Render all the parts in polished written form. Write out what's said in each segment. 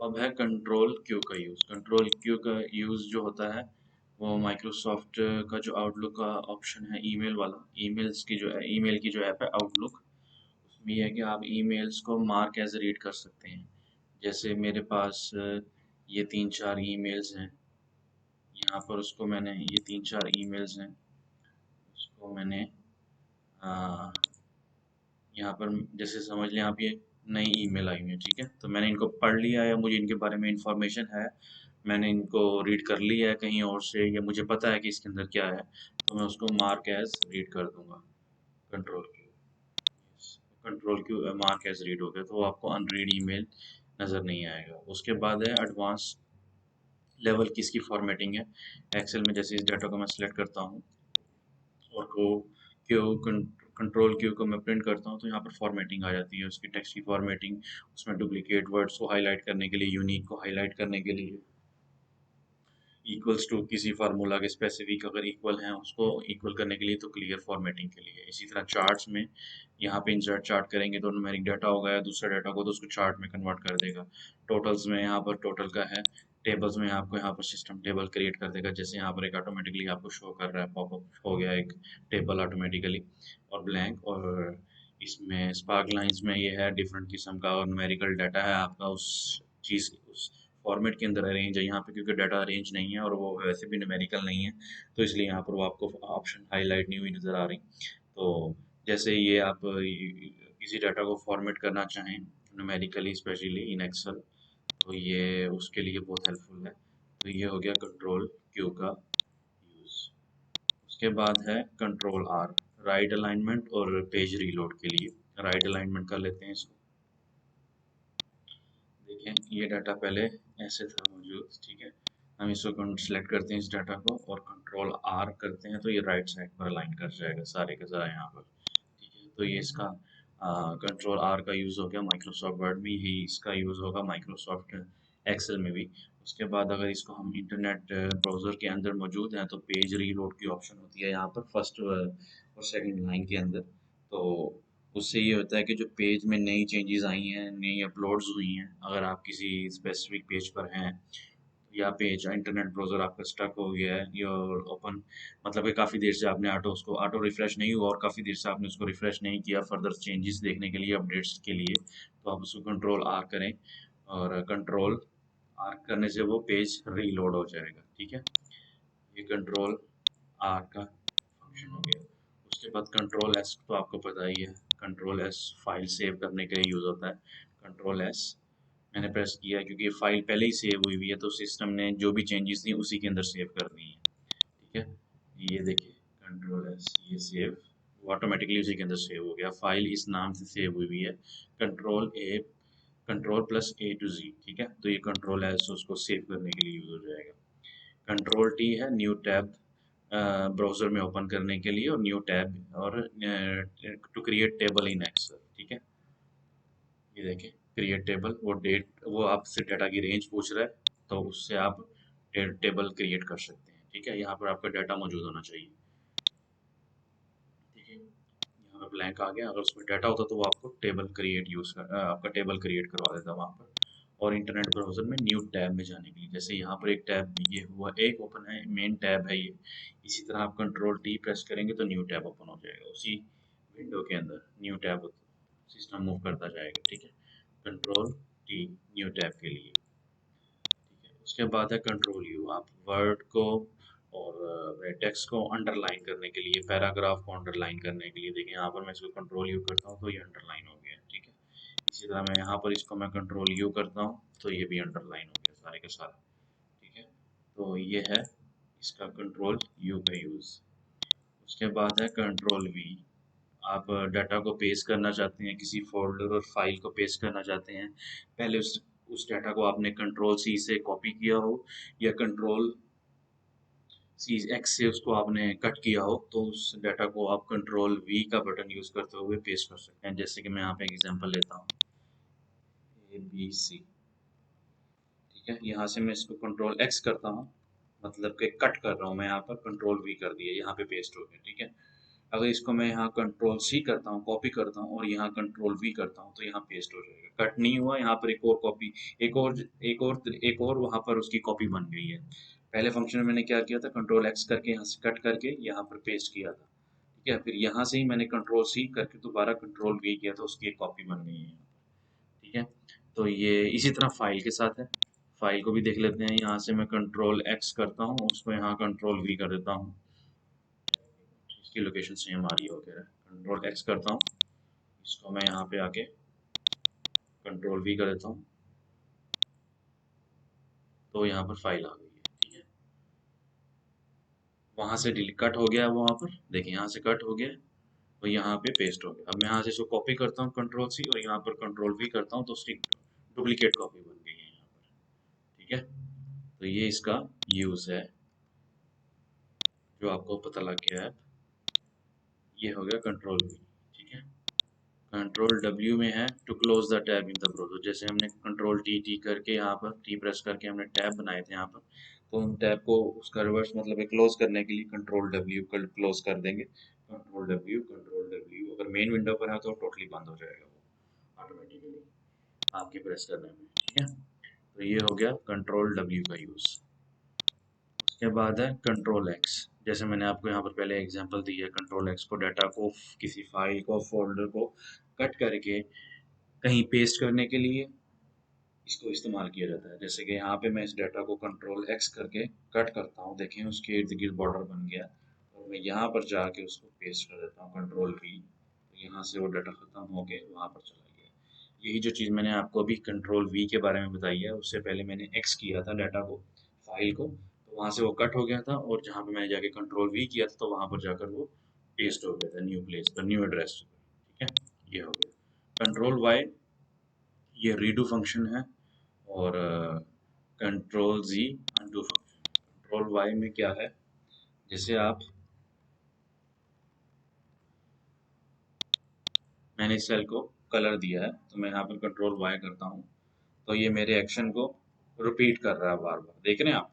अब है control Q का यूज़। कंट्रोल क्यू का यूज़ जो होता है वो माइक्रोसॉफ्ट का जो आउटलुक का ऑप्शन है ईमेल वाला, ईमेल्स की जो है, ईमेल की जो ऐप है आउटलुक, उसमें ये है कि आप ईमेल्स को मार्क एज रीड कर सकते हैं। जैसे मेरे पास ये 3-4 ईमेल्स हैं, यहाँ पर उसको मैंने ये 3-4 ईमेल्स हैं, उसको मैंने अ, यहाँ पर जैसे समझ लें आप, ये नई ईमेल आई हुई है, ठीक है? तो मैंने इनको पढ़ लिया या मुझे इनके बारे में इंफॉर्मेशन है, मैंने इनको रीड कर लिया है कहीं और से, या मुझे पता है कि इसके अंदर क्या है, तो मैं उसको मार्क एज रीड कर दूंगा। Control Q, control Q mark as read हो गया, तो आपको अनरीड ईमेल नज़र नहीं आएगा। उसके बाद है एडवांस लेवल की इसकी फॉर्मेटिंग है। एक्सेल में जैसे इस डाटा को मैं सिलेक्ट करता हूँ और को क्यू कंट्रोल क्यू को मैं प्रिंट करता हूँ, तो यहाँ पर फॉर्मेटिंग आ जाती है, उसकी टेक्स्ट की फॉर्मेटिंग, उसमें डुप्लीकेट वर्ड्स को हाईलाइट करने के लिए, यूनिक को हाईलाइट करने के लिए, इक्वल्स टू किसी फार्मूला के स्पेसिफिक अगर इक्वल हैं उसको इक्वल करने के लिए, तो क्लियर फॉर्मेटिंग के लिए। इसी तरह चार्ट्स में यहाँ पे इंसर्ट चार्ट करेंगे तो न्यूमेरिक डाटा होगा या दूसरा डाटा को, तो उसको चार्ट में कन्वर्ट कर देगा। टोटल्स में यहाँ पर टोटल का है, टेबल्स में आपको यहाँ पर सिस्टम टेबल क्रिएट कर देगा। जैसे यहाँ पर एक ऑटोमेटिकली आपको शो कर रहा है, पॉपअप हो गया एक टेबल ऑटोमेटिकली और ब्लैंक, और इसमें स्पार्क लाइंस में ये है डिफरेंट किस्म का और न्यूमेरिकल डाटा है आपका उस चीज़ उस फॉर्मेट के अंदर अरेंज है। यहाँ पे क्योंकि डाटा अरेंज नहीं है और वो वैसे भी न्यूमेरिकल नहीं है, तो इसलिए यहाँ पर वो आपको ऑप्शन हाईलाइट नहीं हुई नज़र आ रही। तो जैसे ये आप किसी डाटा को फॉर्मेट करना चाहें न्यूमेरिकली, स्पेशली इन एक्सेल, तो ये उसके लिए बहुत हेल्पफुल है। तो ये हो गया कंट्रोल क्यू का यूज़। उसके बाद है कंट्रोल आर, राइट अलाइनमेंट और पेज रीलोड के लिए। राइट अलाइनमेंट कर लेते हैं इसको। देखें ये डाटा पहले ऐसे था मौजूद, ठीक है? हम इसको सेलेक्ट करते हैं इस डाटा को और कंट्रोल आर करते हैं, तो ये राइट साइड पर अलाइन कर जाएगा सारे के सारे यहाँ पर, ठीक है? तो ये इसका कंट्रोल आर का यूज़ हो गया। माइक्रोसॉफ्ट वर्ड में ही इसका यूज़ होगा, माइक्रोसॉफ्ट एक्सेल में भी। उसके बाद अगर इसको हम इंटरनेट ब्राउज़र के अंदर मौजूद हैं, तो पेज रीलोड की ऑप्शन होती है यहाँ पर फर्स्ट और सेकंड लाइन के अंदर। तो उससे ये होता है कि जो पेज में नई चेंजेस आई हैं, नई अपलोड्स हुई हैं, अगर आप किसी स्पेसिफिक पेज पर हैं, या पेज इंटरनेट ब्राउज़र आपका स्टक हो गया है या ओपन, मतलब कि काफ़ी देर से आपने उसको ऑटो रिफ्रेश नहीं हुआ और काफ़ी देर से आपने उसको रिफ्रेश नहीं किया फर्दर चेंजेस देखने के लिए, अपडेट्स के लिए, तो आप उसको कंट्रोल आर करें और कंट्रोल आर करने से वो पेज रीलोड हो जाएगा, ठीक है? ये कंट्रोल आर का फंक्शन हो गया। उसके बाद कंट्रोल एस तो आपको पता ही है, कंट्रोल एस फाइल सेव करने के लिए यूज़ होता है। कंट्रोल एस मैंने प्रेस किया क्योंकि ये फाइल पहले ही सेव हुई हुई है, तो सिस्टम ने जो भी चेंजेस थी उसी के अंदर सेव कर दी है, ठीक है? ये देखिए कंट्रोल एस, ये सेव ऑटोमेटिकली उसी के अंदर सेव हो गया, फाइल इस नाम से सेव हुई हुई है, control A, control plus A to जी, ठीक है? तो ये कंट्रोल एस उसको सेव करने के लिए यूज़ हो जाएगा। कंट्रोल टी है न्यू टैब ब्राउज़र में ओपन करने के लिए, और न्यू टैब और to create table in Excel, ठीक है? ये देखें क्रिएट टेबल, वो डेट, वो आपसे डाटा की रेंज पूछ रहा है, तो उससे आप टेबल क्रिएट कर सकते हैं, ठीक है? यहाँ पर आपका डाटा मौजूद होना चाहिए, ठीक है? यहाँ पर ब्लैंक आ गया, अगर उसमें डाटा होता तो वो आपको टेबल क्रिएट आपका टेबल क्रिएट करवा देता वहाँ पर। और इंटरनेट ब्राउज़र में न्यू टैब में जाने के लिए, जैसे यहाँ पर एक टैब ये हुआ, एक ओपन है, मेन टैब है ये। इसी तरह आप कंट्रोल टी प्रेस करेंगे तो न्यू टैब ओपन हो जाएगा, उसी विंडो के अंदर न्यू टैब सिस्टम मूव करता जाएगा, ठीक है? कंट्रोल टी न्यू टैब के लिए, ठीक है? उसके बाद है कंट्रोल यू, आप वर्ड को और टेक्स्ट को अंडरलाइन करने के लिए, पैराग्राफ को अंडरलाइन करने के लिए, देखिए यहाँ पर मैं इसको कंट्रोल यू करता हूँ तो ये अंडरलाइन हो गया, ठीक है? इसी तरह मैं यहाँ पर इसको मैं कंट्रोल यू करता हूँ तो ये भी अंडरलाइन हो गया सारे के सारे, ठीक है? तो ये है इसका कंट्रोल यू का यूज़। उसके बाद है कंट्रोल वी, आप डाटा को पेस्ट करना चाहते हैं, किसी फोल्डर और फाइल को पेस्ट करना चाहते हैं, पहले उस डाटा को आपने कंट्रोल सी से कॉपी किया हो या कंट्रोल सी एक्स से उसको आपने कट किया हो, तो उस डाटा को आप कंट्रोल वी का बटन यूज़ करते हुए पेस्ट कर सकते हैं। जैसे कि मैं यहाँ पे एग्जांपल लेता हूँ, ए बी सी, ठीक है? यहाँ से मैं इसको कंट्रोल एक्स करता हूँ, मतलब कि कट कर रहा हूँ मैं, यहाँ पर कंट्रोल वी कर दिया, यहाँ पे पेस्ट हो गया, ठीक है? अगर इसको मैं यहाँ कंट्रोल सी करता हूँ, कॉपी करता हूँ और यहाँ कंट्रोल वी करता हूँ तो यहाँ पेस्ट हो जाएगा। कट नहीं हुआ, यहाँ पर एक और कॉपी, एक और वहाँ पर उसकी कॉपी बन गई है। पहले फंक्शन में मैंने क्या किया था, कंट्रोल एक्स करके यहाँ से कट करके यहाँ पर पेस्ट किया था, ठीक है। फिर यहाँ से ही मैंने कंट्रोल सी करके दोबारा कंट्रोल वी किया था, उसकी एक कॉपी बन गई है, ठीक है। तो ये इसी तरह फाइल के साथ है। फाइल को भी देख लेते हैं। यहाँ से मैं कंट्रोल एक्स करता हूँ, उसको यहाँ कंट्रोल वी कर देता हूँ, इसकी लोकेशन सेम आ रही है वगैरह। कंट्रोल एक्स करता हूँ, इसको मैं यहाँ पे आके कंट्रोल वी कर देता हूँ, तो यहाँ पर फाइल आ गई है, ठीक है। वहां से डिलीट कट हो गया है, वहां पर देखिए यहाँ से कट हो गया, तो यहाँ पे पेस्ट हो गया। अब मैं यहाँ से इसको कॉपी करता हूँ कंट्रोल सी और यहाँ पर कंट्रोल वी करता हूँ, तो उसकी डुप्लीकेट कॉपी बन गई है यहाँ पर, ठीक है। तो ये इसका यूज है जो आपको पता लग गया है। ये हो गया कंट्रोल वी, ठीक है। कंट्रोल डब्ल्यू में है to close the tab in the browser. जैसे हमने कंट्रोल टी टी करके यहाँ पर टी प्रेस करके हमने टैब बनाए थे यहाँ पर, तो उन टैब को उसका रिवर्स मतलब है क्लोज करने के लिए कंट्रोल डब्ल्यू कर क्लोज कर देंगे। कंट्रोल डब्ल्यू अगर मेन विंडो पर है तो टोटली बंद हो जाएगा वो ऑटोमेटिकली आपके प्रेस करने में, ठीक है। तो ये हो गया कंट्रोल डब्ल्यू का यूज़। उसके बाद है कंट्रोल एक्स। जैसे मैंने आपको यहाँ पर पहले एग्जांपल दी है, कंट्रोल एक्स को डाटा को, किसी फाइल को, फोल्डर को कट करके कहीं पेस्ट करने के लिए इसको इस्तेमाल किया जाता है। जैसे कि यहाँ पे मैं इस डाटा को कंट्रोल एक्स करके कट करता हूँ, देखें उसके इर्द गिर्द बॉर्डर बन गया, और मैं यहाँ पर जाके उसको पेस्ट कर देता हूँ कंट्रोल वी, तो यहाँ से वो डाटा खत्म हो के वहाँ पर चला गया। यही जो चीज़ मैंने आपको अभी कंट्रोल वी के बारे में बताई है, उससे पहले मैंने एक्स किया था डाटा को, फाइल को, तो वहाँ से वो कट हो गया था, और जहाँ पे मैंने जाके कंट्रोल वी किया था तो वहाँ पर जाकर वो पेस्ट हो गया था न्यू प्लेस पर, न्यू एड्रेस, ठीक है। ये हो गया कंट्रोल वाई, ये रीडू फंक्शन है। और कंट्रोल जी अनडू फंक्शन। कंट्रोल वाई में क्या है, जैसे आप, मैंने इस सेल को कलर दिया है तो मैं यहाँ पर कंट्रोल वाई करता हूँ, तो ये मेरे एक्शन को रिपीट कर रहा है बार बार, देख रहे हैं आप।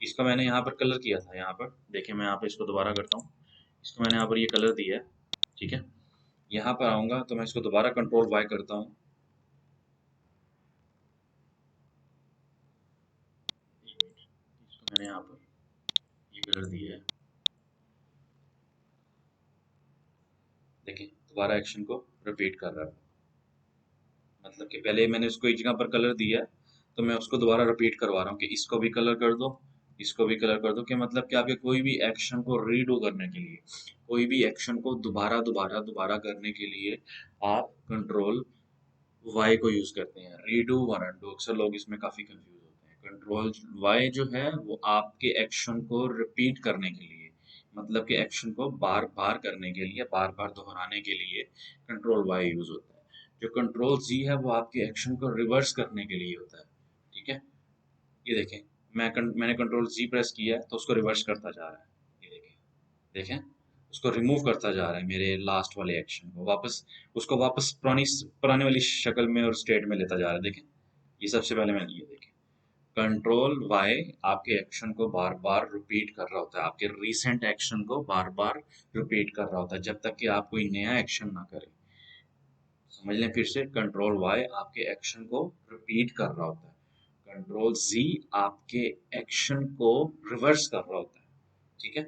इसका मैंने यहाँ पर कलर किया था, यहाँ पर देखिए, मैं यहाँ पर इसको दोबारा करता हूँ, इसको मैंने यहाँ पर ये कलर दिया है, ठीक है। यहाँ पर आऊँगा तो मैं इसको दोबारा कंट्रोल वाई करता हूँ, इसको मैंने यहाँ पर ये कलर दिया है, देखिए दोबारा एक्शन को रिपीट कर रहा है। मतलब कि पहले मैंने उसको एक जगह पर कलर दिया, तो मैं उसको दोबारा रिपीट करवा रहा हूँ कि इसको भी कलर कर दो, इसको भी कलर कर दो, कि मतलब कि आपके कोई भी एक्शन को रीडो करने के लिए, कोई भी एक्शन को दोबारा दोबारा दोबारा करने के लिए आप कंट्रोल वाई को यूज करते हैं। रीडो वन अनडू, अक्सर लोग इसमें काफी कंफ्यूज होते हैं। कंट्रोल वाई जो है वो आपके एक्शन को रिपीट करने के लिए, मतलब कि एक्शन को बार बार करने के लिए, बार बार दोहराने के लिए कंट्रोल वाई यूज होता है। जो कंट्रोल जी है वो आपके एक्शन को रिवर्स करने के लिए होता है, ठीक है। ये देखें, मैंने कंट्रोल जी प्रेस किया है तो उसको रिवर्स करता जा रहा है, ये देखें, देखें, उसको रिमूव करता जा रहा है मेरे लास्ट वाले एक्शन को, वापस उसको वापस पुरानी पुराने वाली शक्ल में और स्टेट में लेता जा रहा है, देखें। ये सबसे पहले मैंने ये देखें, कंट्रोल वाई आपके एक्शन को बार बार रिपीट कर रहा होता है, आपके रीसेंट एक्शन को बार बार रिपीट कर रहा होता है जब तक कि आप कोई नया एक्शन ना करें। समझ लें फिर से, कंट्रोल वाई आपके एक्शन को रिपीट कर रहा होता है, कंट्रोल जी आपके एक्शन को रिवर्स कर रहा होता है, ठीक है।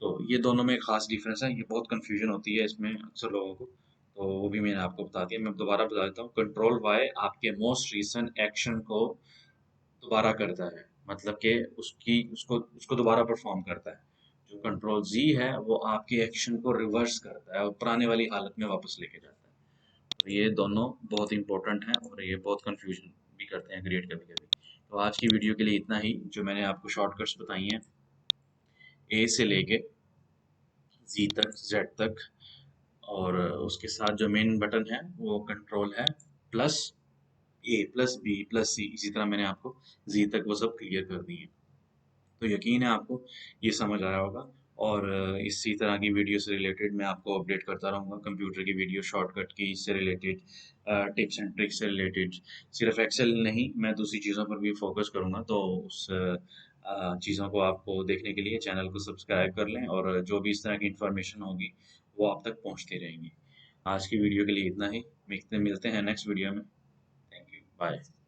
तो ये दोनों में खास डिफरेंस है, ये बहुत कंफ्यूजन होती है इसमें अक्सर लोगों को, तो वो भी मैंने आपको बता दिया। मैं दोबारा बता देता हूँ, कंट्रोल वाई आपके मोस्ट रीसेंट एक्शन को दोबारा करता है, मतलब कि उसकी उसको उसको दोबारा परफॉर्म करता है। जो कंट्रोल जी है वो आपके एक्शन को रिवर्स करता है और पुराने वाली हालत में वापस लेके जाता है। तो ये दोनों बहुत इंपॉर्टेंट हैं और ये बहुत कंफ्यूजन भी करते हैं क्रिएट कभी कभी। तो आज की वीडियो के लिए इतना ही, जो मैंने आपको शॉर्टकट्स बताई हैं ए से लेके जी तक, जेड तक, और उसके साथ जो मेन बटन है वो कंट्रोल है प्लस ए प्लस बी प्लस सी, इसी तरह मैंने आपको जी तक वो सब क्लियर कर दिए। तो यकीन है आपको ये समझ आया होगा, और इसी तरह की वीडियो से रिलेटेड मैं आपको अपडेट करता रहूँगा, कंप्यूटर की वीडियो, शॉर्टकट की से रिलेटेड, टिप्स एंड ट्रिक्स से रिलेटेड। सिर्फ एक्सेल नहीं, मैं दूसरी चीज़ों पर भी फोकस करूँगा, तो उस चीज़ों को आपको देखने के लिए चैनल को सब्सक्राइब कर लें और जो भी इस तरह की इन्फॉर्मेशन होगी वो आप तक पहुँचती रहेंगी। आज की वीडियो के लिए इतना ही। मिलते मिलते हैं नेक्स्ट वीडियो में। Thank you. बाय।